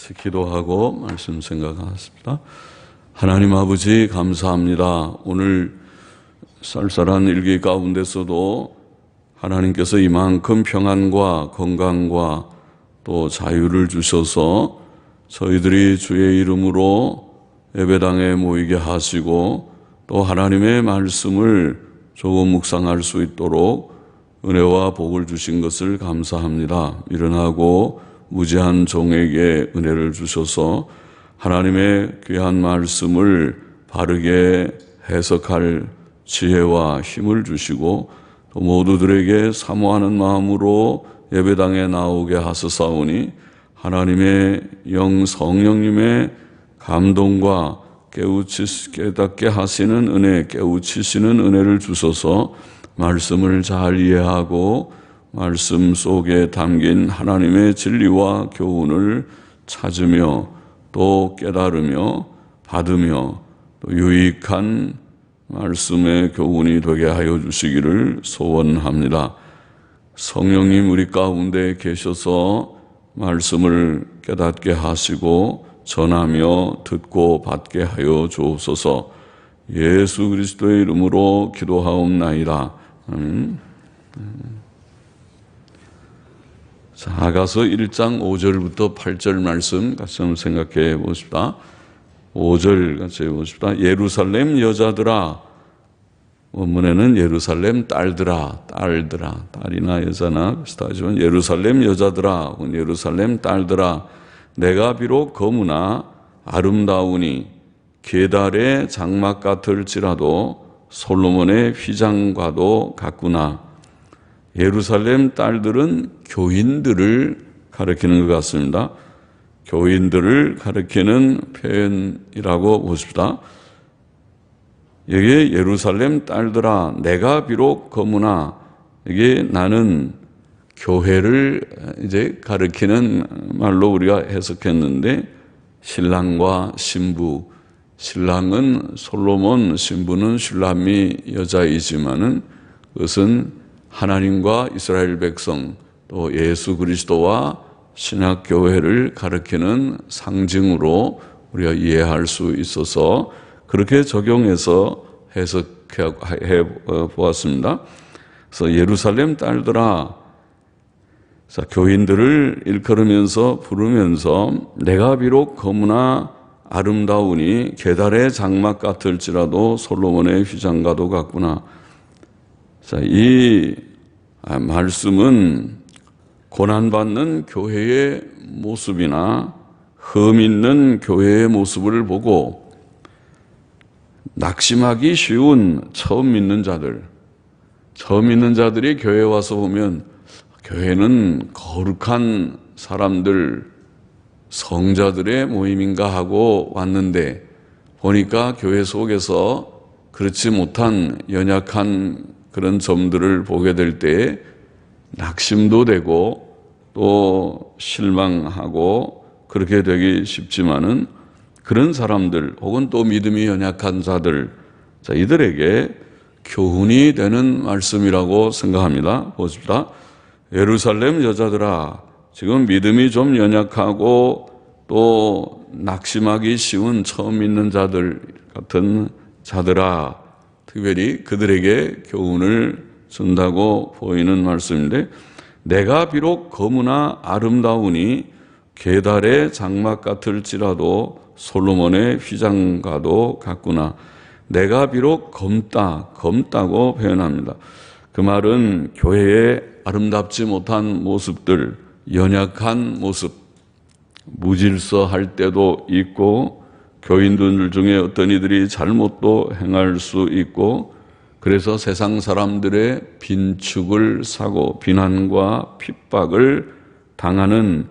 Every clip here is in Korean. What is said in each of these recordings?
같이 기도하고 말씀 생각하겠습니다. 하나님 아버지 감사합니다. 오늘 쌀쌀한 일기 가운데서도 하나님께서 이만큼 평안과 건강과 또 자유를 주셔서 저희들이 주의 이름으로 예배당에 모이게 하시고 또 하나님의 말씀을 조금 묵상할 수 있도록 은혜와 복을 주신 것을 감사합니다. 미련하고 무지한 종에게 은혜를 주셔서 하나님의 귀한 말씀을 바르게 해석할 지혜와 힘을 주시고 또 모두들에게 사모하는 마음으로 예배당에 나오게 하소서오니 하나님의 영 성령님의 감동과 깨닫게 하시는 은혜, 깨우치시는 은혜를 주셔서 말씀을 잘 이해하고 말씀 속에 담긴 하나님의 진리와 교훈을 찾으며 또 깨달으며 받으며 또 유익한 말씀의 교훈이 되게 하여 주시기를 소원합니다. 성령님 우리 가운데 계셔서 말씀을 깨닫게 하시고 전하며 듣고 받게 하여 주옵소서. 예수 그리스도의 이름으로 기도하옵나이다. 자, 아가서 1장 5절부터 8절 말씀 같이 한번 생각해 보십시다. 5절 같이 해보십시다. 예루살렘 여자들아, 원문에는 예루살렘 딸들아, 딸이나 여자나 비슷하지만 예루살렘 여자들아, 예루살렘 딸들아, 내가 비록 거무나 아름다우니 게달의 장막 같을지라도 솔로몬의 휘장과도 같구나. 예루살렘 딸들은 교인들을 가리키는 것 같습니다. 교인들을 가리키는 표현이라고 보십시다. 여기에 예루살렘 딸들아, 내가 비록 거무나, 이게 나는 교회를 이제 가리키는 말로 우리가 해석했는데, 신랑과 신부, 신랑은 솔로몬, 신부는 슐라미 여자이지만은 그것은 하나님과 이스라엘 백성 또 예수 그리스도와 신약교회를 가리키는 상징으로 우리가 이해할 수 있어서 그렇게 적용해서 해석해 보았습니다. 그래서 예루살렘 딸들아, 자, 교인들을 일컬으면서 부르면서 내가 비록 거무나 아름다우니 게달의 장막 같을지라도 솔로몬의 휘장과도 같구나. 자, 이 말씀은 고난받는 교회의 모습이나 흠 있는 교회의 모습을 보고 낙심하기 쉬운 처음 믿는 자들이 교회에 와서 보면 교회는 거룩한 사람들, 성자들의 모임인가 하고 왔는데 보니까 교회 속에서 그렇지 못한 연약한 그런 점들을 보게 될 때에 낙심도 되고 또 실망하고 그렇게 되기 쉽지만은 그런 사람들 혹은 또 믿음이 연약한 자들, 자, 이들에게 교훈이 되는 말씀이라고 생각합니다. 보십시다. 예루살렘 여자들아, 지금 믿음이 좀 연약하고 또 낙심하기 쉬운 처음 믿는 자들 같은 자들아, 특별히 그들에게 교훈을 준다고 보이는 말씀인데, 내가 비록 거무나 아름다우니 게달의 장막 같을지라도 솔로몬의 휘장과도 같구나. 내가 비록 검다고 표현합니다. 그 말은 교회의 아름답지 못한 모습들, 연약한 모습, 무질서할 때도 있고 교인들 중에 어떤 이들이 잘못도 행할 수 있고 그래서 세상 사람들의 빈축을 사고 비난과 핍박을 당하는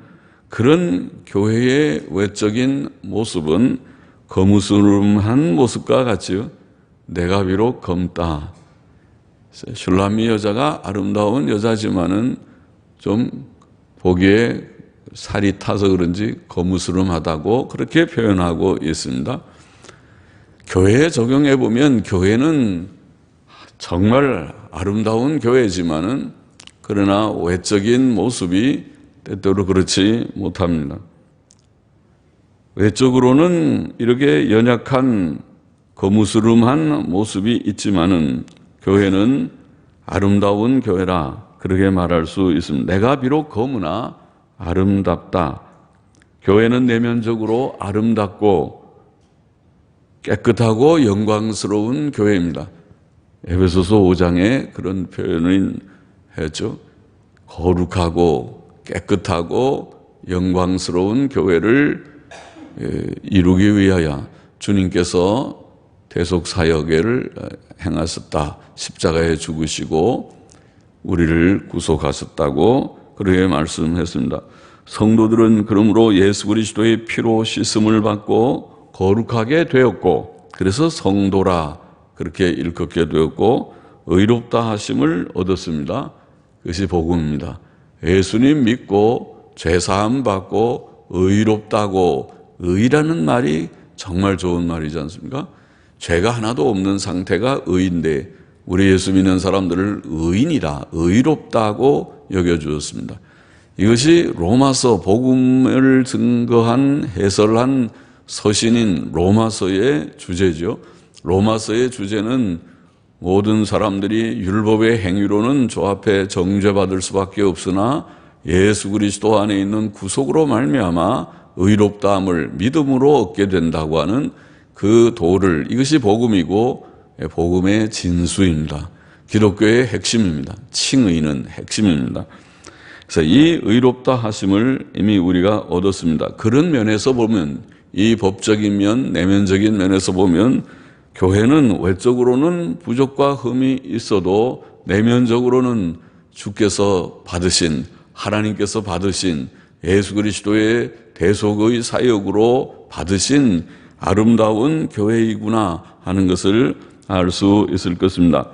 그런 교회의 외적인 모습은 거무스름한 모습과 같지요. 내가 비록 검다. 슐라미 여자가 아름다운 여자지만은 좀 보기에 살이 타서 그런지 거무스름하다고 그렇게 표현하고 있습니다. 교회에 적용해 보면 교회는 정말 아름다운 교회지만은 그러나 외적인 모습이 때때로 그렇지 못합니다. 외적으로는 이렇게 연약한 거무스름한 모습이 있지만은 교회는 아름다운 교회라 그렇게 말할 수 있습니다. 내가 비록 거무나 아름답다. 교회는 내면적으로 아름답고 깨끗하고 영광스러운 교회입니다. 에베소서 5장에 그런 표현을 했죠. 거룩하고 깨끗하고 영광스러운 교회를 이루기 위하여 주님께서 대속사역을 행하셨다. 십자가에 죽으시고 우리를 구속하셨다고 그렇게 말씀했습니다. 성도들은 그러므로 예수 그리스도의 피로 씻음을 받고 거룩하게 되었고 그래서 성도라 그렇게 일컫게 되었고 의롭다 하심을 얻었습니다. 그것이 복음입니다. 예수님 믿고 죄사함 받고 의롭다고 의라는 말이 정말 좋은 말이지 않습니까? 죄가 하나도 없는 상태가 의인데 우리 예수 믿는 사람들을 의인이라 의롭다고 여겨주었습니다. 이것이 로마서 복음을 증거한 해설한 서신인 로마서의 주제죠. 로마서의 주제는 모든 사람들이 율법의 행위로는 주 앞에 정죄받을 수밖에 없으나 예수 그리스도 안에 있는 구속으로 말미암아 의롭다함을 믿음으로 얻게 된다고 하는 그 도를 이것이 복음이고 복음의 진수입니다. 기독교의 핵심입니다. 칭의는 핵심입니다. 그래서 이 의롭다 하심을 이미 우리가 얻었습니다. 그런 면에서 보면 이 법적인 면, 내면적인 면에서 보면 교회는 외적으로는 부족과 흠이 있어도 내면적으로는 주께서 받으신 하나님께서 받으신 예수 그리스도의 대속의 사역으로 받으신 아름다운 교회이구나 하는 것을 알 수 있을 것입니다.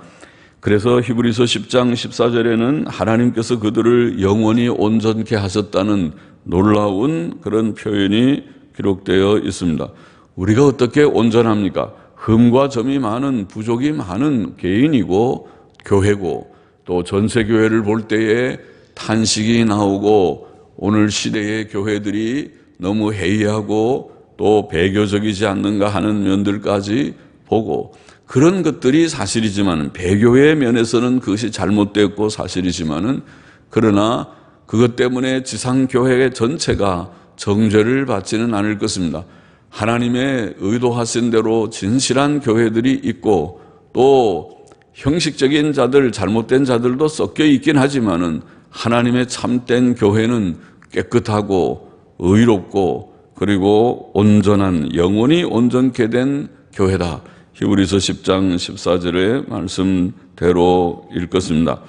그래서 히브리서 10장 14절에는 하나님께서 그들을 영원히 온전케 하셨다는 놀라운 그런 표현이 기록되어 있습니다. 우리가 어떻게 온전합니까? 흠과 점이 많은 부족이 많은 개인이고 교회고 또 전체 교회를 볼 때에 탄식이 나오고 오늘 시대의 교회들이 너무 해이하고 또 배교적이지 않는가 하는 면들까지 보고 그런 것들이 사실이지만 배교의 면에서는 그것이 잘못되었고 사실이지만은 그러나 그것 때문에 지상교회 전체가 정죄를 받지는 않을 것입니다. 하나님의 의도하신 대로 진실한 교회들이 있고 또 형식적인 자들, 잘못된 자들도 섞여 있긴 하지만은 하나님의 참된 교회는 깨끗하고 의롭고 그리고 온전한 영원히 온전케 된 교회다. 히브리서 10장 14절의 말씀대로 읽었습니다.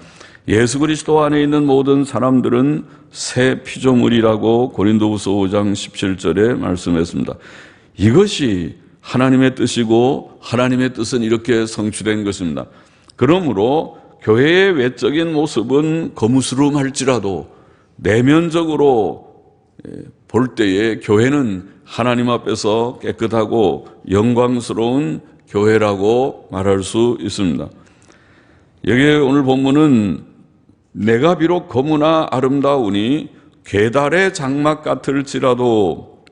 예수 그리스도 안에 있는 모든 사람들은 새 피조물이라고 고린도후서 5장 17절에 말씀했습니다. 이것이 하나님의 뜻이고 하나님의 뜻은 이렇게 성취된 것입니다. 그러므로 교회의 외적인 모습은 거무스름할지라도 내면적으로 볼 때에 교회는 하나님 앞에서 깨끗하고 영광스러운 교회라고 말할 수 있습니다. 여기에 오늘 본문은 내가 비록 거무나 아름다우니 게달의 장막 같을지라도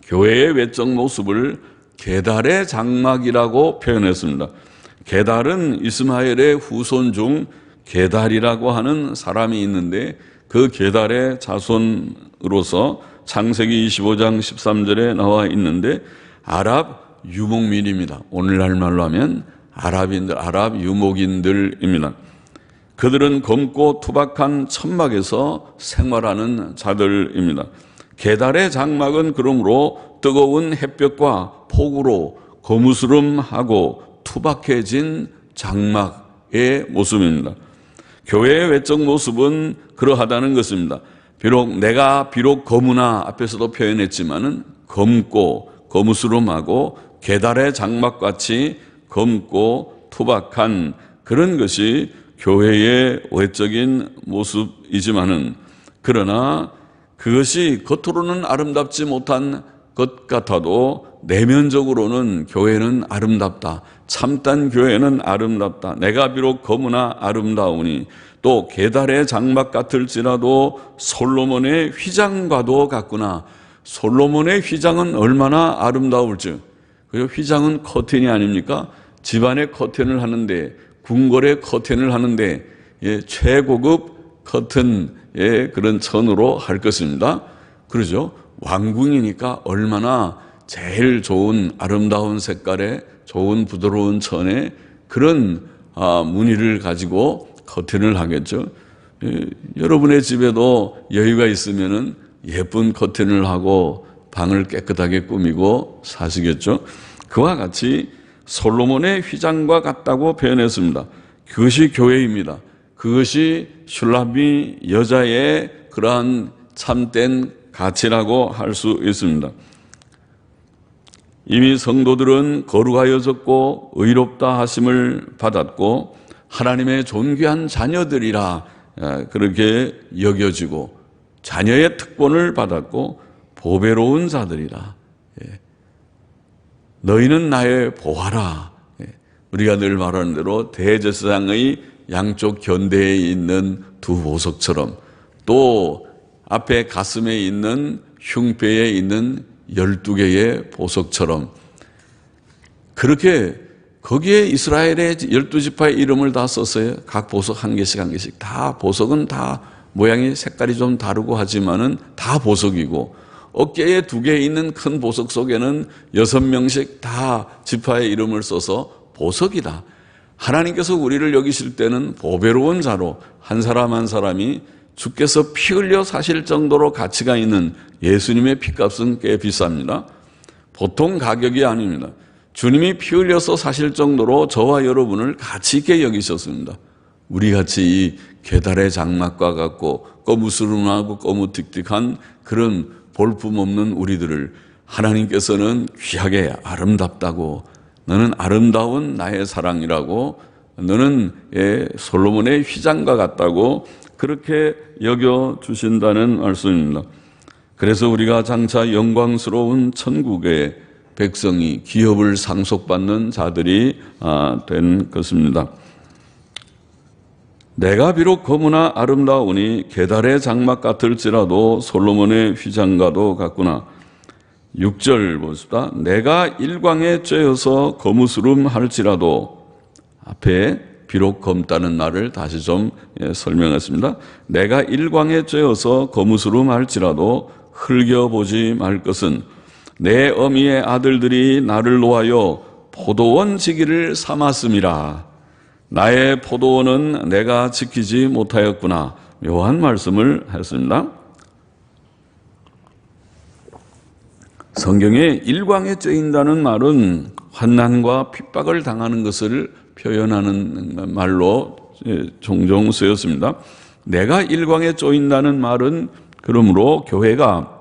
교회의 외적 모습을 게달의 장막이라고 표현했습니다. 게달은 이스마엘의 후손 중 게달이라고 하는 사람이 있는데 그 게달의 자손으로서 창세기 25장 13절에 나와 있는데 아랍 유목민입니다. 오늘날 말로 하면 아랍인들, 아랍 유목인들입니다. 그들은 검고 투박한 천막에서 생활하는 자들입니다. 게달의 장막은 그러므로 뜨거운 햇볕과 폭우로 거무스름하고 투박해진 장막의 모습입니다. 교회의 외적 모습은 그러하다는 것입니다. 내가 비록 거무나 앞에서도 표현했지만은 검고 거무스름하고 게달의 장막같이 검고 투박한 그런 것이 교회의 외적인 모습이지만은 그러나 그것이 겉으로는 아름답지 못한 것 같아도 내면적으로는 교회는 아름답다. 참된 교회는 아름답다. 내가 비록 거무나 아름다우니 또 게달의 장막 같을지라도 솔로몬의 휘장과도 같구나. 솔로몬의 휘장은 얼마나 아름다울지. 그리고 휘장은 커튼이 아닙니까? 집안에 커튼을 하는데, 궁궐에 커튼을 하는데, 최고급 커튼의 그런 천으로 할 것입니다. 그러죠? 왕궁이니까 얼마나 제일 좋은 아름다운 색깔의 좋은 부드러운 천에 그런 무늬를 가지고 커튼을 하겠죠. 여러분의 집에도 여유가 있으면은 예쁜 커튼을 하고 방을 깨끗하게 꾸미고 사시겠죠. 그와 같이 솔로몬의 휘장과 같다고 표현했습니다. 그것이 교회입니다. 그것이 슐라미 여자의 그러한 참된 가치라고 할 수 있습니다. 이미 성도들은 거룩하여졌고 의롭다 하심을 받았고 하나님의 존귀한 자녀들이라 그렇게 여겨지고 자녀의 특권을 받았고 보배로운 자들이라. 너희는 나의 보화라. 우리가 늘 말하는 대로 대제사장의 양쪽 견대에 있는 두 보석처럼 또 앞에 가슴에 있는 흉배에 있는 12개의 보석처럼 그렇게 거기에 이스라엘의 12지파의 이름을 다 썼어요. 각 보석 한 개씩 한 개씩. 다 보석은 다 모양이 색깔이 좀 다르고 하지만은 다 보석이고 어깨에 2개 있는 큰 보석 속에는 6명씩 다 지파의 이름을 써서 보석이다. 하나님께서 우리를 여기실 때는 보배로운 자로 한 사람 한 사람이 주께서 피 흘려 사실 정도로 가치가 있는 예수님의 피값은 꽤 비쌉니다. 보통 가격이 아닙니다. 주님이 피 흘려서 사실 정도로 저와 여러분을 가치 있게 여기셨습니다. 우리같이 이 계달의 장막과 같고 거무스름하고 거무틱틱한 그런 볼품없는 우리들을 하나님께서는 귀하게 아름답다고 너는 아름다운 나의 사랑이라고 너는 솔로몬의 휘장과 같다고 그렇게 여겨주신다는 말씀입니다. 그래서 우리가 장차 영광스러운 천국의 백성이 기업을 상속받는 자들이 된 것입니다. 내가 비록 거무나 아름다우니 계달의 장막 같을지라도 솔로몬의 휘장과도 같구나. 6절 보십시다. 내가 일광에 쬐어서 거무스름 할지라도 앞에 비록 검다는 말을 다시 좀 설명했습니다. 내가 일광에 쬐어서 거무스름 할지라도 흘겨보지 말 것은 내 어미의 아들들이 나를 놓아여 포도원 지기를 삼았음이라. 나의 포도원은 내가 지키지 못하였구나. 묘한 말씀을 했습니다. 성경에 일광에 쬐인다는 말은 환난과 핍박을 당하는 것을 표현하는 말로 종종 쓰였습니다. 내가 일광에 쬐인다는 말은 그러므로 교회가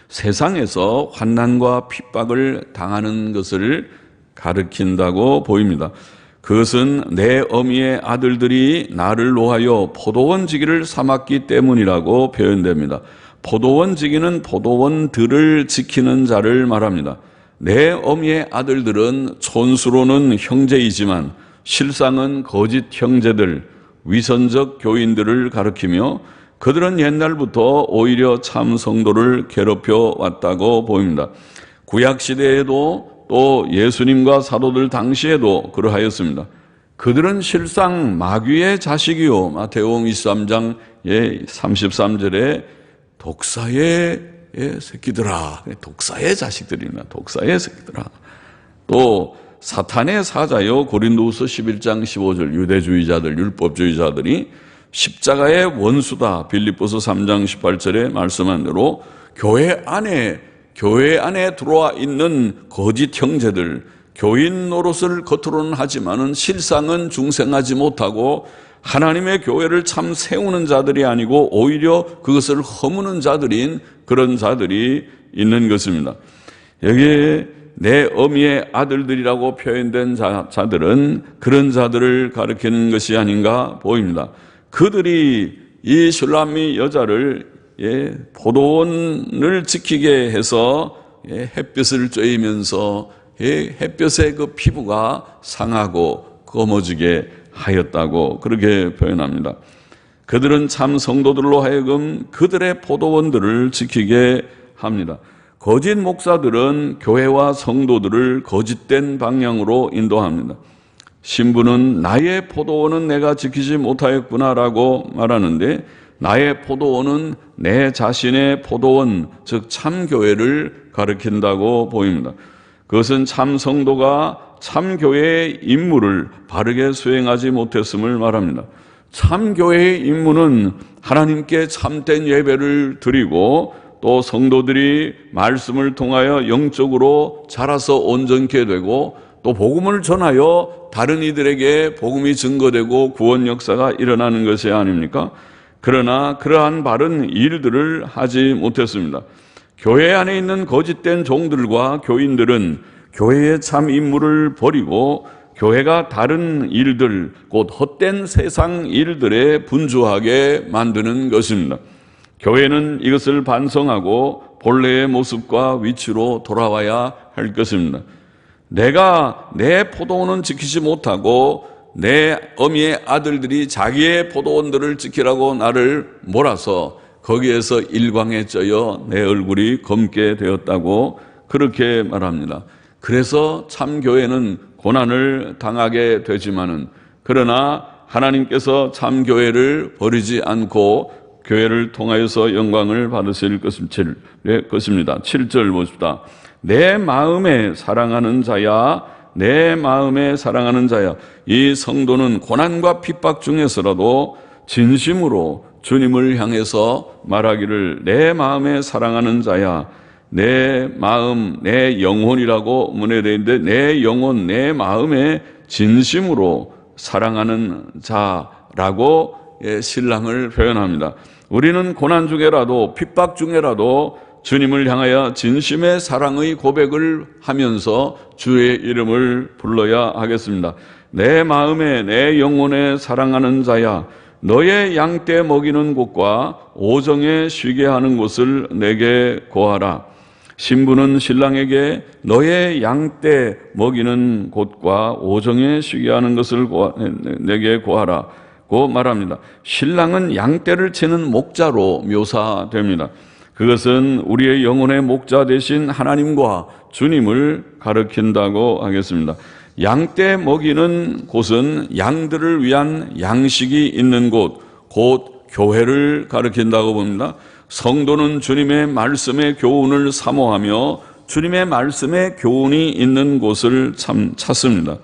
세상에서 환난과 핍박을 당하는 것을 가리킨다고 보입니다. 그것은 내 어미의 아들들이 나를 놓아여 포도원 지기를 삼았기 때문이라고 표현됩니다. 포도원 지기는 포도원들을 지키는 자를 말합니다. 내 어미의 아들들은 촌수로는 형제이지만 실상은 거짓 형제들, 위선적 교인들을 가리키며 그들은 옛날부터 오히려 참 성도를 괴롭혀 왔다고 보입니다. 구약시대에도 또 예수님과 사도들 당시에도 그러하였습니다. 그들은 실상 마귀의 자식이요. 마태복음 23장 33절에 독사의 새끼들아. 독사의 자식들이나 독사의 새끼들아. 또 사탄의 사자요. 고린도후서 11장 15절 유대주의자들, 율법주의자들이 십자가의 원수다. 빌립보서 3장 18절에 말씀한 대로 교회 안에 들어와 있는 거짓 형제들, 교인 노릇을 겉으로는 하지만은 실상은 중생하지 못하고 하나님의 교회를 참 세우는 자들이 아니고 오히려 그것을 허무는 자들인 그런 자들이 있는 것입니다. 여기에 내 어미의 아들들이라고 표현된 자들은 그런 자들을 가리키는 것이 아닌가 보입니다. 그들이 이 슐라미 여자를 포도원을 지키게 해서 햇볕을 쬐이면서 햇볕에 그 피부가 상하고 검어지게 하였다고 그렇게 표현합니다. 그들은 참 성도들로 하여금 그들의 포도원들을 지키게 합니다. 거짓 목사들은 교회와 성도들을 거짓된 방향으로 인도합니다. 신부는 나의 포도원은 내가 지키지 못하였구나라고 말하는데, 나의 포도원은 내 자신의 포도원, 즉 참교회를 가리킨다고 보입니다. 그것은 참 성도가 참교회의 임무를 바르게 수행하지 못했음을 말합니다. 참교회의 임무는 하나님께 참된 예배를 드리고, 또 성도들이 말씀을 통하여 영적으로 자라서 온전케 되고, 또 복음을 전하여 다른 이들에게 복음이 증거되고 구원 역사가 일어나는 것이 아닙니까? 그러나 그러한 바른 일들을 하지 못했습니다. 교회 안에 있는 거짓된 종들과 교인들은 교회의 참 임무를 버리고 교회가 다른 일들, 곧 헛된 세상 일들에 분주하게 만드는 것입니다. 교회는 이것을 반성하고 본래의 모습과 위치로 돌아와야 할 것입니다. 내가 내 포도원은 지키지 못하고 내 어미의 아들들이 자기의 포도원들을 지키라고 나를 몰아서 거기에서 일광에 쪄여 내 얼굴이 검게 되었다고 그렇게 말합니다. 그래서 참교회는 고난을 당하게 되지만은, 그러나 하나님께서 참교회를 버리지 않고 교회를 통하여서 영광을 받으실 것입니다. 7절 보십시다. 내 마음에 사랑하는 자야, 내 마음에 사랑하는 자야. 이 성도는 고난과 핍박 중에서라도 진심으로 주님을 향해서 말하기를, 내 마음에 사랑하는 자야, 내 마음, 내 영혼이라고 문해되어 있는데, 내 영혼, 내 마음에 진심으로 사랑하는 자라고 신랑을 표현합니다. 우리는 고난 중에라도, 핍박 중에라도 주님을 향하여 진심의 사랑의 고백을 하면서 주의 이름을 불러야 하겠습니다. 내 마음에, 내 영혼에 사랑하는 자야, 너의 양떼 먹이는 곳과 오정에 쉬게 하는 곳을 내게 고하라. 신부는 신랑에게 너의 양떼 먹이는 곳과 오정에 쉬게 하는 것을 내게 고하라고 말합니다. 신랑은 양떼를 치는 목자로 묘사됩니다. 그것은 우리의 영혼의 목자 되신 하나님과 주님을 가리킨다고 하겠습니다. 양떼 먹이는 곳은 양들을 위한 양식이 있는 곳, 곧 교회를 가리킨다고 봅니다. 성도는 주님의 말씀의 교훈을 사모하며 주님의 말씀의 교훈이 있는 곳을 찾습니다.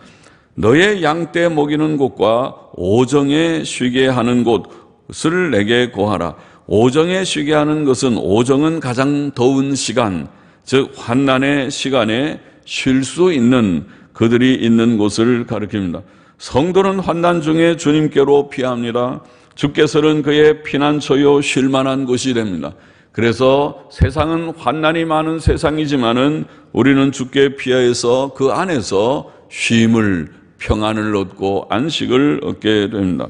너의 양떼 먹이는 곳과 오정에 쉬게 하는 곳을 내게 고하라. 오정에 쉬게 하는 것은, 오정은 가장 더운 시간, 즉 환난의 시간에 쉴 수 있는 그들이 있는 곳을 가리킵니다. 성도는 환난 중에 주님께로 피합니다. 주께서는 그의 피난처요 쉴 만한 곳이 됩니다. 그래서 세상은 환난이 많은 세상이지만은 우리는 주께 피하여서 그 안에서 쉼을, 평안을 얻고 안식을 얻게 됩니다.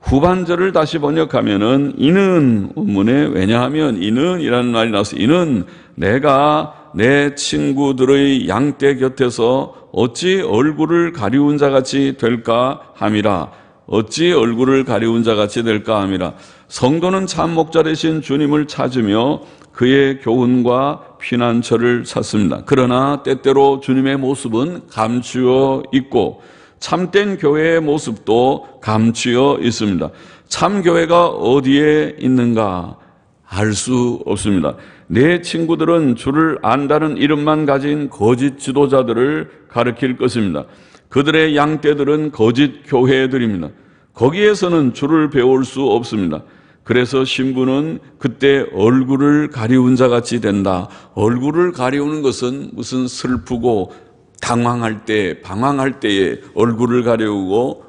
후반절을 다시 번역하면은 이는 원문에, 왜냐하면 이는이라는 말이 나와서, 이는 내가 내 친구들의 양떼 곁에서 어찌 얼굴을 가리운 자같이 될까 함이라. 어찌 얼굴을 가리운 자같이 될까 함이라. 성도는 참 목자 되신 주님을 찾으며 그의 교훈과 피난처를 찾습니다. 그러나 때때로 주님의 모습은 감추어 있고 참된 교회의 모습도 감추어 있습니다. 참 교회가 어디에 있는가 알 수 없습니다. 내 친구들은 주를 안다는 이름만 가진 거짓 지도자들을 가리킬 것입니다. 그들의 양떼들은 거짓 교회들입니다. 거기에서는 주를 배울 수 없습니다. 그래서 신부는 그때 얼굴을 가리운 자같이 된다. 얼굴을 가리우는 것은 무슨 슬프고 당황할 때, 방황할 때에 얼굴을 가리우고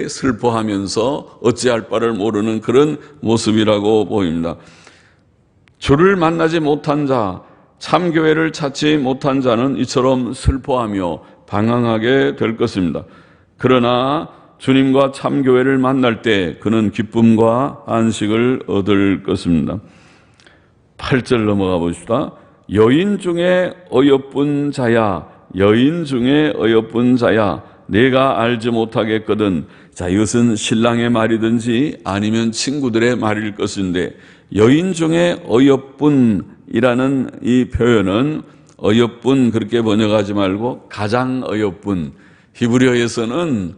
슬퍼하면서 어찌할 바를 모르는 그런 모습이라고 보입니다. 주를 만나지 못한 자, 참교회를 찾지 못한 자는 이처럼 슬퍼하며 방황하게 될 것입니다. 그러나 주님과 참교회를 만날 때 그는 기쁨과 안식을 얻을 것입니다. 8절 넘어가 보십시다. 여인 중에 어여쁜 자야, 여인 중에 어여쁜 자야, 내가 알지 못하겠거든. 자, 이것은 신랑의 말이든지 아니면 친구들의 말일 것인데, 여인 중에 어여쁜 어여쁜이라는 이 표현은 어여쁜 그렇게 번역하지 말고 가장 어여쁜, 히브리어에서는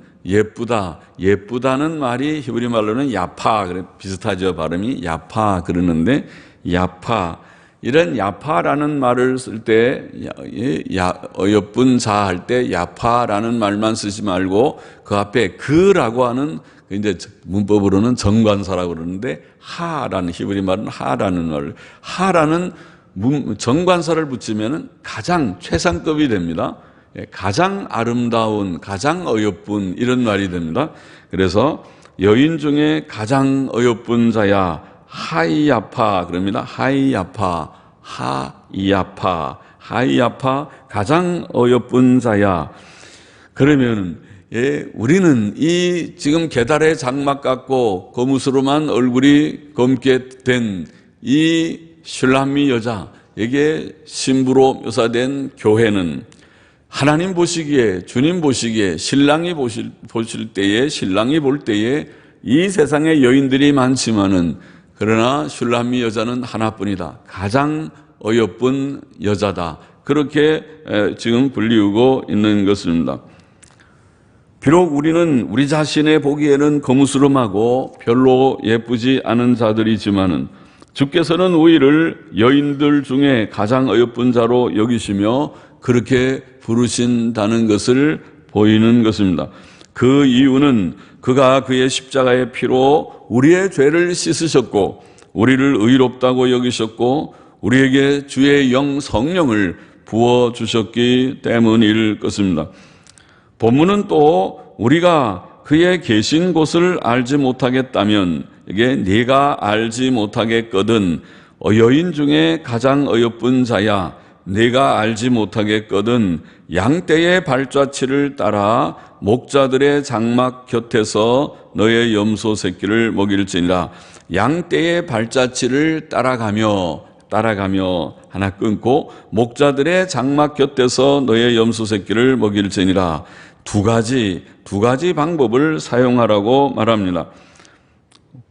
예쁘다는 말이 히브리 말로는 야파, 비슷하죠. 발음이 야파 그러는데, 야파, 이런 야파라는 말을 쓸 때 어여쁜 자 할 때 야파라는 말만 쓰지 말고 그 앞에 그라고 하는, 이제 문법으로는 정관사라고 그러는데, 하라는, 히브리 말은 하라는 말, 하라는 정관사를 붙이면은 가장 최상급이 됩니다. 가장 아름다운, 가장 어여쁜, 이런 말이 됩니다. 그래서 여인 중에 가장 어여쁜 자야, 하이야파 그럽니다. 하이야파, 하이야파, 가장 어여쁜 자야. 그러면 우리는 이 지금 계달의 장막 같고 거무스름한 얼굴이 검게 된 이 슐람미 여자에게 신부로 묘사된 교회는 하나님 보시기에, 주님 보시기에, 신랑이 보실 때에, 신랑이 볼 때에 이 세상에 여인들이 많지만은, 그러나 슐람미 여자는 하나뿐이다. 가장 어여쁜 여자다. 그렇게 지금 불리우고 있는 것입니다. 비록 우리는 우리 자신의 보기에는 거무스름하고 별로 예쁘지 않은 자들이지만은 주께서는 우리를 여인들 중에 가장 어여쁜 자로 여기시며 그렇게 부르신다는 것을 보이는 것입니다. 그 이유는 그가 그의 십자가의 피로 우리의 죄를 씻으셨고 우리를 의롭다고 여기셨고 우리에게 주의 영 성령을 부어주셨기 때문일 것입니다. 본문은 또 우리가 그의 계신 곳을 알지 못하겠다면, 이게 네가 알지 못하겠거든 여인 중에 가장 어여쁜 자야, 네가 알지 못하겠거든 양떼의 발자취를 따라 목자들의 장막 곁에서 너의 염소 새끼를 먹일지니라. 양떼의 발자취를 따라가며 하나 끊고 목자들의 장막 곁에서 너의 염소 새끼를 먹일지니라. 두 가지 방법을 사용하라고 말합니다.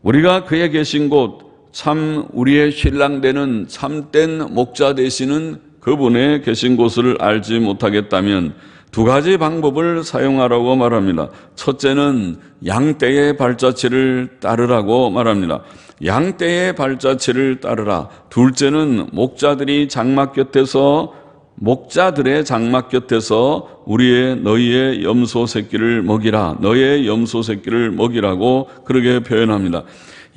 우리가 그의 계신 곳, 참 우리의 신랑 되는 참된 목자 되시는 그분의 계신 곳을 알지 못하겠다면 두 가지 방법을 사용하라고 말합니다. 첫째는 양떼의 발자취를 따르라고 말합니다. 양떼의 발자취를 따르라. 둘째는 목자들의 장막 곁에서 너희의 염소 새끼를 먹이라. 너의 염소 새끼를 먹이라고 그렇게 표현합니다.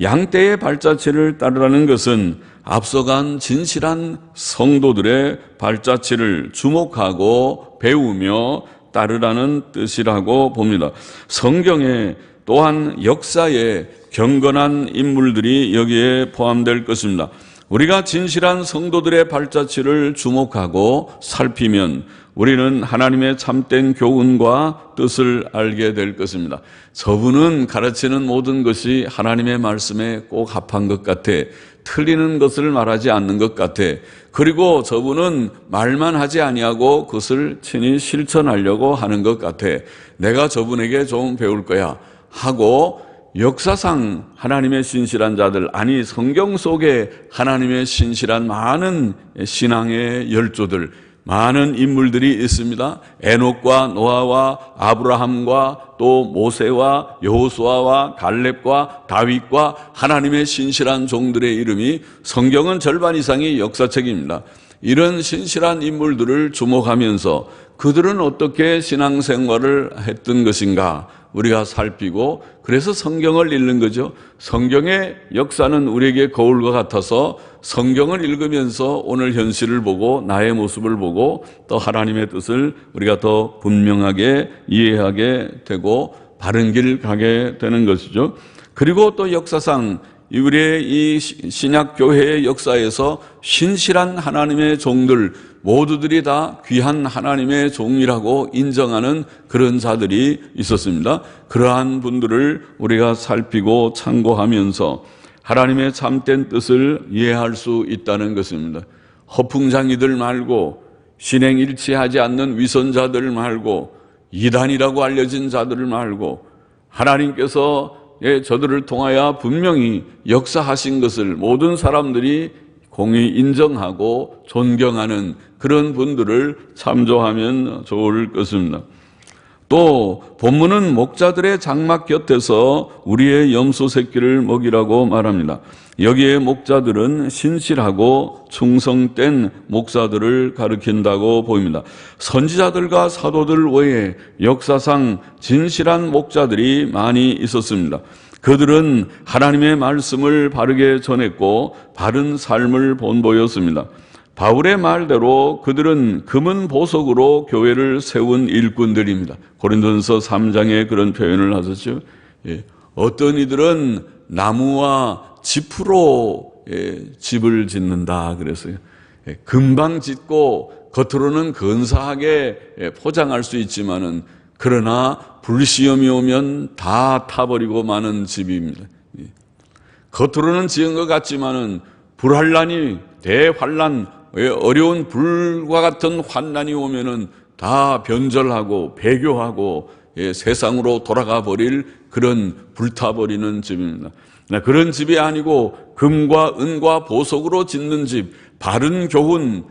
양떼의 발자취를 따르라는 것은 앞서간 진실한 성도들의 발자취를 주목하고 배우며 따르라는 뜻이라고 봅니다. 성경에 또한 역사에 경건한 인물들이 여기에 포함될 것입니다. 우리가 진실한 성도들의 발자취를 주목하고 살피면 우리는 하나님의 참된 교훈과 뜻을 알게 될 것입니다. 저분은 가르치는 모든 것이 하나님의 말씀에 꼭 합한 것 같아. 틀리는 것을 말하지 않는 것 같아. 그리고 저분은 말만 하지 아니하고 그것을 친히 실천하려고 하는 것 같아. 내가 저분에게 좀 배울 거야 하고 역사상 하나님의 신실한 자들, 아니 성경 속에 하나님의 신실한 많은 신앙의 열조들, 많은 인물들이 있습니다. 에녹과 노아와 아브라함과 또 모세와 여호수아와 갈렙과 다윗과 하나님의 신실한 종들의 이름이 성경은 절반 이상이 역사책입니다. 이런 신실한 인물들을 주목하면서 그들은 어떻게 신앙생활을 했던 것인가 우리가 살피고, 그래서 성경을 읽는 거죠. 성경의 역사는 우리에게 거울과 같아서 성경을 읽으면서 오늘 현실을 보고 나의 모습을 보고 또 하나님의 뜻을 우리가 더 분명하게 이해하게 되고 바른 길 가게 되는 것이죠. 그리고 또 역사상 우리의 이 신약교회의 역사에서 신실한 하나님의 종들 모두들이 다 귀한 하나님의 종이라고 인정하는 그런 자들이 있었습니다. 그러한 분들을 우리가 살피고 참고하면서 하나님의 참된 뜻을 이해할 수 있다는 것입니다. 허풍장이들 말고, 신행일치하지 않는 위선자들 말고, 이단이라고 알려진 자들을 말고, 하나님께서 저들을 통하여 분명히 역사하신 것을 모든 사람들이 공히 인정하고 존경하는 그런 분들을 참조하면 좋을 것입니다. 또 본문은 목자들의 장막 곁에서 우리의 염소 새끼를 먹이라고 말합니다. 여기에 목자들은 신실하고 충성된 목사들을 가리킨다고 보입니다. 선지자들과 사도들 외에 역사상 진실한 목자들이 많이 있었습니다. 그들은 하나님의 말씀을 바르게 전했고 바른 삶을 본보였습니다. 바울의 말대로 그들은 금은 보석으로 교회를 세운 일꾼들입니다. 고린도전서 3장에 그런 표현을 하셨죠. 어떤 이들은 나무와 짚으로 집을 짓는다 그랬어요. 금방 짓고 겉으로는 근사하게 포장할 수 있지만은 그러나 불시험이 오면 다 타버리고 마는 집입니다. 겉으로는 지은 것 같지만은 불환란이 대환란, 어려운 불과 같은 환난이 오면은 다 변절하고 배교하고 세상으로 돌아가 버릴 그런 불타버리는 집입니다. 그런 집이 아니고 금과 은과 보석으로 짓는 집, 바른 교훈,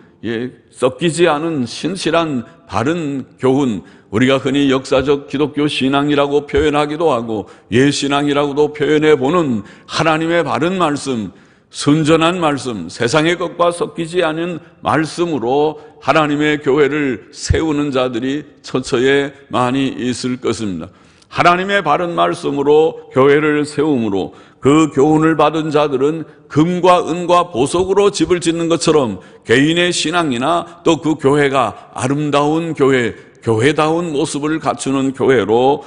섞이지 않은 신실한 바른 교훈, 우리가 흔히 역사적 기독교 신앙이라고 표현하기도 하고 예신앙이라고도 표현해 보는 하나님의 바른 말씀, 순전한 말씀, 세상의 것과 섞이지 않은 말씀으로 하나님의 교회를 세우는 자들이 처처에 많이 있을 것입니다. 하나님의 바른 말씀으로 교회를 세움으로 그 교훈을 받은 자들은 금과 은과 보석으로 집을 짓는 것처럼 개인의 신앙이나 또 그 교회가 아름다운 교회, 교회다운 모습을 갖추는 교회로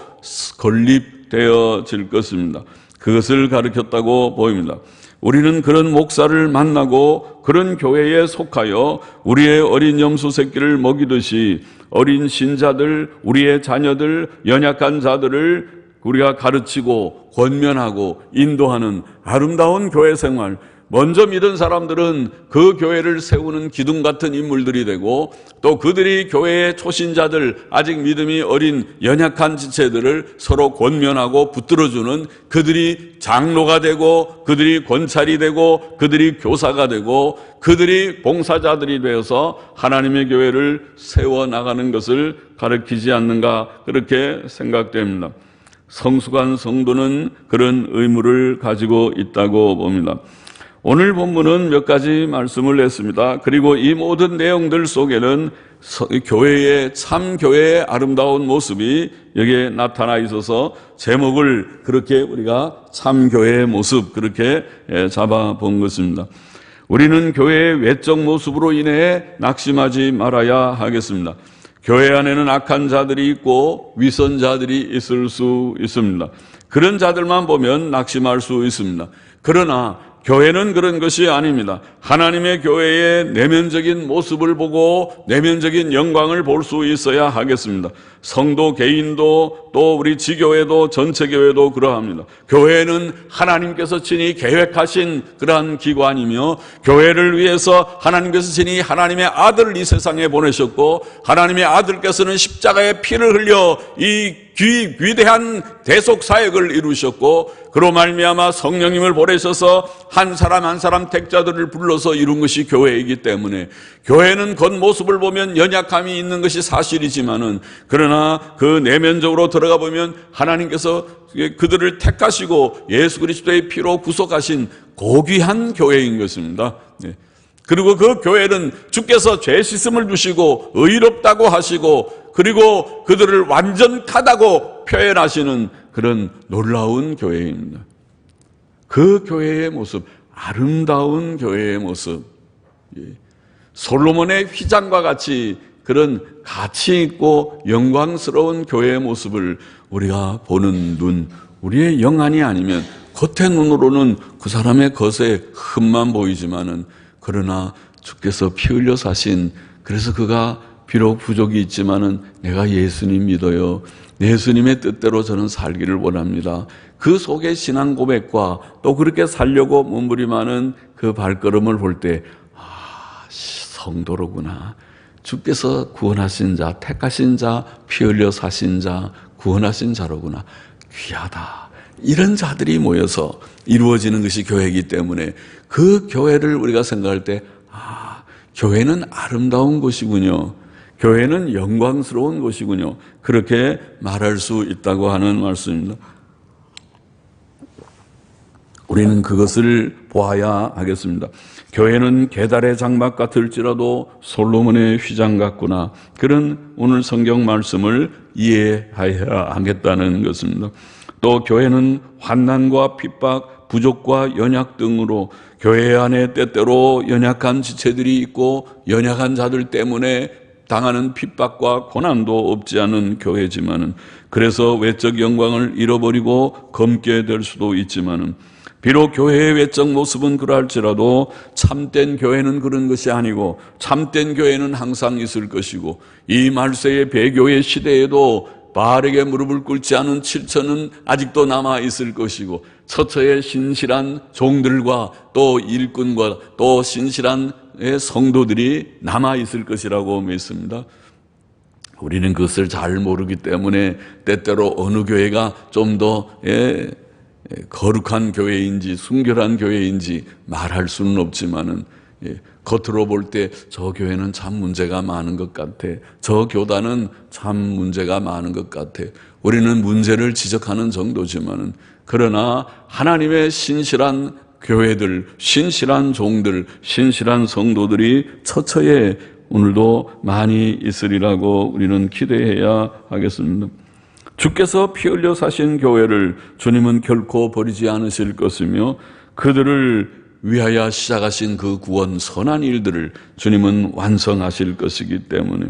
건립되어질 것입니다. 그것을 가르쳤다고 보입니다. 우리는 그런 목사를 만나고 그런 교회에 속하여 우리의 어린 염소 새끼를 먹이듯이 어린 신자들, 우리의 자녀들, 연약한 자들을 우리가 가르치고 권면하고 인도하는 아름다운 교회 생활, 먼저 믿은 사람들은 그 교회를 세우는 기둥 같은 인물들이 되고 또 그들이 교회의 초신자들, 아직 믿음이 어린 연약한 지체들을 서로 권면하고 붙들어주는 그들이 장로가 되고 그들이 권찰이 되고 그들이 교사가 되고 그들이 봉사자들이 되어서 하나님의 교회를 세워나가는 것을 가르치지 않는가 그렇게 생각됩니다. 성숙한 성도는 그런 의무를 가지고 있다고 봅니다. 오늘 본문은 몇 가지 말씀을 했습니다. 그리고 이 모든 내용들 속에는 교회의 참 교회의 아름다운 모습이 여기에 나타나 있어서 제목을 그렇게 우리가 참 교회의 모습 그렇게 잡아본 것입니다. 우리는 교회의 외적 모습으로 인해 낙심하지 말아야 하겠습니다. 교회 안에는 악한 자들이 있고 위선자들이 있을 수 있습니다. 그런 자들만 보면 낙심할 수 있습니다. 그러나 교회는 그런 것이 아닙니다. 하나님의 교회의 내면적인 모습을 보고 내면적인 영광을 볼 수 있어야 하겠습니다. 성도 개인도 또 우리 지교회도 전체 교회도 그러합니다. 교회는 하나님께서 친히 계획하신 그러한 기관이며 교회를 위해서 하나님께서 친히 하나님의 아들을 이 세상에 보내셨고 하나님의 아들께서는 십자가의 피를 흘려 이 위대한 대속 사역을 이루셨고 그로 말미암아 성령님을 보내셔서 한 사람 한 사람 택자들을 불러서 이룬 것이 교회이기 때문에 교회는 겉모습을 보면 연약함이 있는 것이 사실이지만은 그러나 그 내면적으로 들어가 보면 하나님께서 그들을 택하시고 예수 그리스도의 피로 구속하신 고귀한 교회인 것입니다. 그리고 그 교회는 주께서 죄 씻음을 주시고 의롭다고 하시고 그리고 그들을 완전하다고 표현하시는 그런 놀라운 교회입니다. 그 교회의 모습, 아름다운 교회의 모습, 솔로몬의 휘장과 같이 그런 가치 있고 영광스러운 교회의 모습을 우리가 보는 눈, 우리의 영안이 아니면 겉의 눈으로는 그 사람의 겉에 흠만 보이지만은 그러나 주께서 피 흘려 사신, 그래서 그가 비록 부족이 있지만은 내가 예수님 믿어요. 예수님의 뜻대로 저는 살기를 원합니다. 그 속에 신앙 고백과 또 그렇게 살려고 몸부림하는 그 발걸음을 볼 때 성도로구나. 주께서 구원하신 자, 택하신 자, 피 흘려 사신 자, 구원하신 자로구나. 귀하다. 이런 자들이 모여서 이루어지는 것이 교회이기 때문에 그 교회를 우리가 생각할 때 교회는 아름다운 곳이군요. 교회는 영광스러운 곳이군요. 그렇게 말할 수 있다고 하는 말씀입니다. 우리는 그것을 보아야 하겠습니다. 교회는 계달의 장막 같을지라도 솔로몬의 휘장 같구나. 그런 오늘 성경 말씀을 이해해야 하겠다는 것입니다. 또 교회는 환난과 핍박, 부족과 연약 등으로 교회 안에 때때로 연약한 지체들이 있고 연약한 자들 때문에 당하는 핍박과 고난도 없지 않은 교회지만은, 그래서 외적 영광을 잃어버리고 검게 될 수도 있지만은, 비록 교회의 외적 모습은 그럴지라도 참된 교회는 그런 것이 아니고 참된 교회는 항상 있을 것이고, 이 말세의 배교의 시대에도 바알에게 무릎을 꿇지 않은 7천은 아직도 남아 있을 것이고, 처처의 신실한 종들과 또 일꾼과 또 신실한 성도들이 남아 있을 것이라고 믿습니다. 우리는 그것을 잘 모르기 때문에 때때로 어느 교회가 좀 더 거룩한 교회인지 순결한 교회인지 말할 수는 없지만은, 겉으로 볼 때 저 교회는 참 문제가 많은 것 같아, 저 교단은 참 문제가 많은 것 같아, 우리는 문제를 지적하는 정도지만은, 그러나 하나님의 신실한 교회들, 신실한 종들, 신실한 성도들이 처처에 오늘도 많이 있으리라고 우리는 기대해야 하겠습니다. 주께서 피 흘려 사신 교회를 주님은 결코 버리지 않으실 것이며, 그들을 위하여 시작하신 그 구원 선한 일들을 주님은 완성하실 것이기 때문에,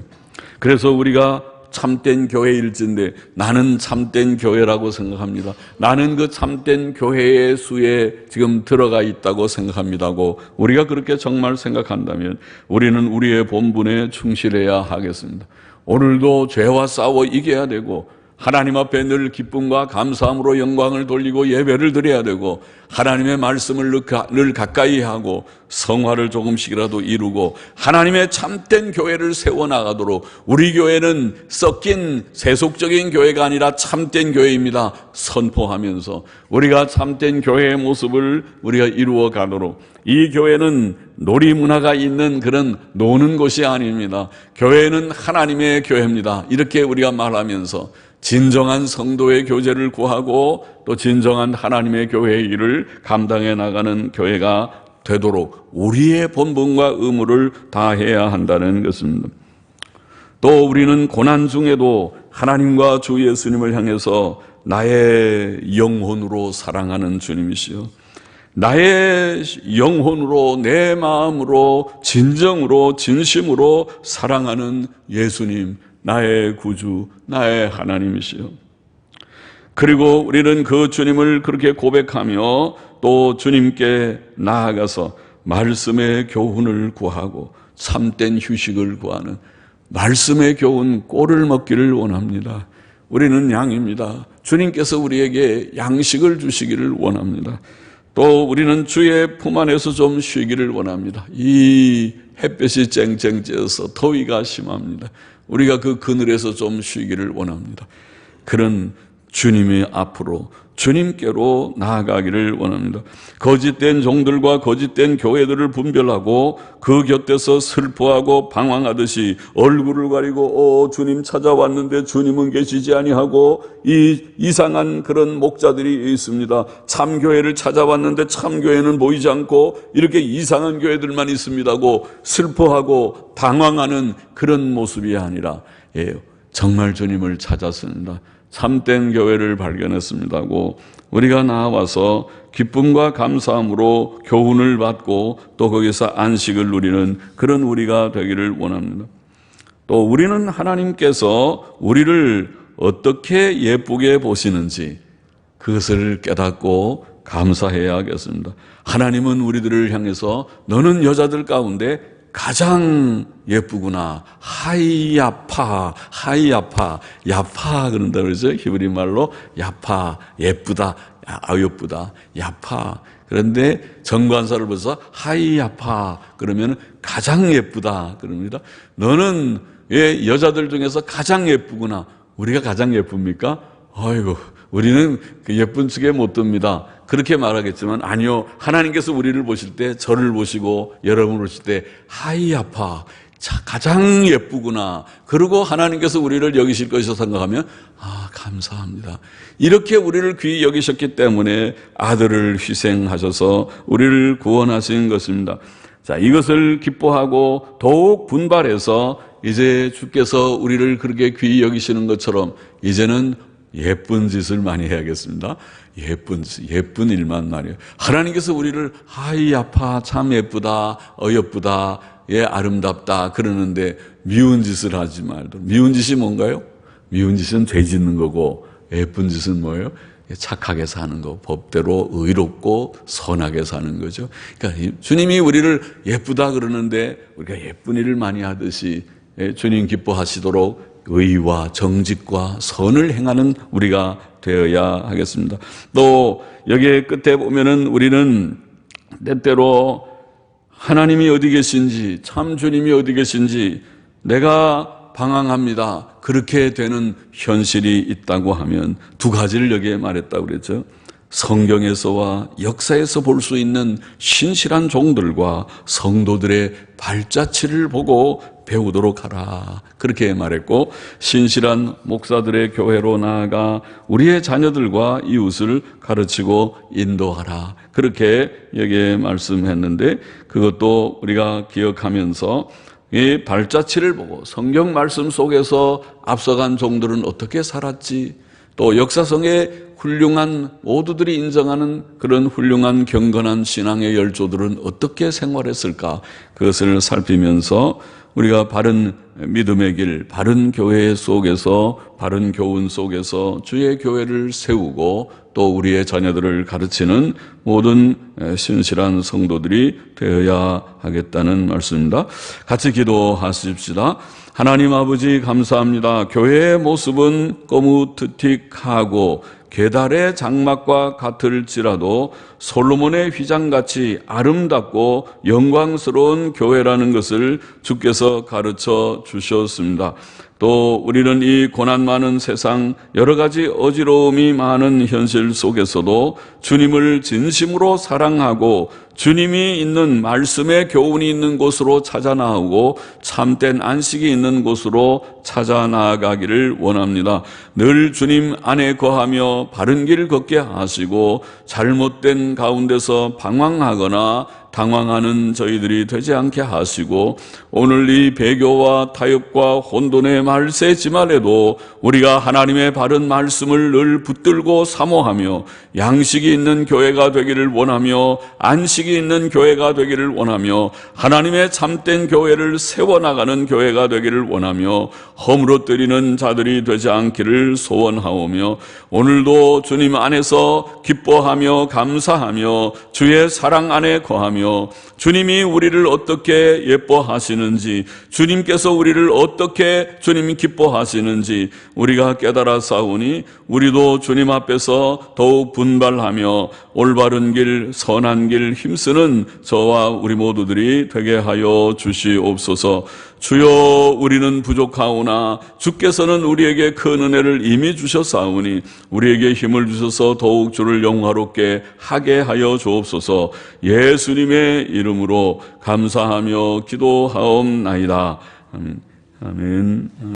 그래서 우리가 참된 교회일진데 나는 참된 교회라고 생각합니다. 나는 그 참된 교회의 수에 지금 들어가 있다고 생각합니다고 우리가 그렇게 정말 생각한다면 우리는 우리의 본분에 충실해야 하겠습니다. 오늘도 죄와 싸워 이겨야 되고, 하나님 앞에 늘 기쁨과 감사함으로 영광을 돌리고 예배를 드려야 되고, 하나님의 말씀을 늘 가까이 하고 성화를 조금씩이라도 이루고 하나님의 참된 교회를 세워나가도록, 우리 교회는 섞인 세속적인 교회가 아니라 참된 교회입니다 선포하면서 우리가 참된 교회의 모습을 우리가 이루어 가도록, 이 교회는 놀이 문화가 있는 그런 노는 곳이 아닙니다. 교회는 하나님의 교회입니다. 이렇게 우리가 말하면서 진정한 성도의 교제를 구하고 또 진정한 하나님의 교회의 일을 감당해 나가는 교회가 되도록 우리의 본분과 의무를 다해야 한다는 것입니다. 또 우리는 고난 중에도 하나님과 주 예수님을 향해서 나의 영혼으로 사랑하는 주님이시요, 나의 영혼으로 내 마음으로 진정으로 진심으로 사랑하는 예수님, 나의 구주, 나의 하나님이시요. 그리고 우리는 그 주님을 그렇게 고백하며 또 주님께 나아가서 말씀의 교훈을 구하고 참된 휴식을 구하는, 말씀의 교훈 꼴을 먹기를 원합니다. 우리는 양입니다. 주님께서 우리에게 양식을 주시기를 원합니다. 또 우리는 주의 품 안에서 좀 쉬기를 원합니다. 이 햇볕이 쨍쨍 쬐어서 더위가 심합니다. 우리가 그 그늘에서 좀 쉬기를 원합니다. 그런 주님의 앞으로, 주님께로 나아가기를 원합니다. 거짓된 종들과 거짓된 교회들을 분별하고 그 곁에서 슬퍼하고 방황하듯이 얼굴을 가리고 주님 찾아왔는데 주님은 계시지 아니하고 이 이상한 그런 목자들이 있습니다. 참교회를 찾아왔는데 참교회는 보이지 않고 이렇게 이상한 교회들만 있습니다고 슬퍼하고 방황하는 그런 모습이 아니라, 정말 주님을 찾았습니다. 참된 교회를 발견했습니다고 우리가 나와서 기쁨과 감사함으로 교훈을 받고 또 거기서 안식을 누리는 그런 우리가 되기를 원합니다. 또 우리는 하나님께서 우리를 어떻게 예쁘게 보시는지 그것을 깨닫고 감사해야겠습니다. 하나님은 우리들을 향해서 너는 여자들 가운데 가장 예쁘구나. 하이야파, 야파 그런다 그러죠. 히브리 말로 야파, 예쁘다, 예쁘다, 야파. 그런데 정관사를 봐서 하이야파 그러면 가장 예쁘다 그럽니다. 너는 여자들 중에서 가장 예쁘구나. 우리가 가장 예쁩니까? 아이고, 우리는 그 예쁜 축에 못 듭니다. 그렇게 말하겠지만 아니요. 하나님께서 우리를 보실 때, 저를 보시고 여러분을 보실 때 하이 아파 가장 예쁘구나. 그리고 하나님께서 우리를 여기실 것이라 생각하면 감사합니다. 이렇게 우리를 귀히 여기셨기 때문에 아들을 희생하셔서 우리를 구원하신 것입니다. 자, 이것을 기뻐하고 더욱 분발해서 이제 주께서 우리를 그렇게 귀히 여기시는 것처럼 이제는 예쁜 짓을 많이 해야겠습니다. 예쁜 짓, 예쁜 일만 말이에요. 하나님께서 우리를 하이 아파 참 예쁘다, 어여쁘다, 예 아름답다 그러는데 미운 짓을 하지 말도록. 미운 짓이 뭔가요? 미운 짓은 죄 짓는 거고 예쁜 짓은 뭐예요? 착하게 사는 거, 법대로 의롭고 선하게 사는 거죠. 그러니까 주님이 우리를 예쁘다 그러는데 우리가 예쁜 일을 많이 하듯이 주님 기뻐하시도록 의와 정직과 선을 행하는 우리가 되어야 하겠습니다. 또 여기에 끝에 보면은 우리는 때때로 하나님이 어디 계신지, 참 주님이 어디 계신지 내가 방황합니다. 그렇게 되는 현실이 있다고 하면 두 가지를 여기에 말했다고 그랬죠. 성경에서와 역사에서 볼 수 있는 신실한 종들과 성도들의 발자취를 보고 배우도록 하라. 그렇게 말했고, 신실한 목사들의 교회로 나아가 우리의 자녀들과 이웃을 가르치고 인도하라. 그렇게 여기에 말씀했는데, 그것도 우리가 기억하면서 이 발자취를 보고 성경 말씀 속에서 앞서간 종들은 어떻게 살았지, 또 역사성에 훌륭한 모두들이 인정하는 그런 훌륭한 경건한 신앙의 열조들은 어떻게 생활했을까, 그것을 살피면서 우리가 바른 믿음의 길, 바른 교회 속에서, 바른 교훈 속에서 주의 교회를 세우고 또 우리의 자녀들을 가르치는 모든 신실한 성도들이 되어야 하겠다는 말씀입니다. 같이 기도하십시다. 하나님 아버지 감사합니다. 교회의 모습은 거무트틱하고 계달의 장막과 같을지라도 솔로몬의 휘장같이 아름답고 영광스러운 교회라는 것을 주께서 가르쳐 주셨습니다. 또 우리는 이 고난 많은 세상, 여러 가지 어지러움이 많은 현실 속에서도 주님을 진심으로 사랑하고 주님이 있는 말씀의 교훈이 있는 곳으로 찾아 나오고 참된 안식이 있는 곳으로 찾아 나아가기를 원합니다. 늘 주님 안에 거하며 바른 길 걷게 하시고 잘못된 가운데서 방황하거나 당황하는 저희들이 되지 않게 하시고, 오늘 이 배교와 타협과 혼돈의 말세지만에도 우리가 하나님의 바른 말씀을 늘 붙들고 사모하며 양식이 있는 교회가 되기를 원하며 안식이 있는 교회가 되기를 원하며 하나님의 참된 교회를 세워나가는 교회가 되기를 원하며 허물어뜨리는 자들이 되지 않기를 소원하오며, 오늘도 주님 안에서 기뻐하며 감사하며 주의 사랑 안에 거하며 주님이 우리를 어떻게 예뻐하시는지, 주님께서 우리를 어떻게 주님이 기뻐하시는지 우리가 깨달아 싸우니 우리도 주님 앞에서 더욱 분발하며 올바른 길, 선한 길 힘쓰는 저와 우리 모두들이 되게 하여 주시옵소서. 주여, 우리는 부족하오나 주께서는 우리에게 큰 은혜를 이미 주셨사오니 우리에게 힘을 주셔서 더욱 주를 영화롭게 하게 하여 주옵소서. 예수님의 이름으로 감사하며 기도하옵나이다. 아멘.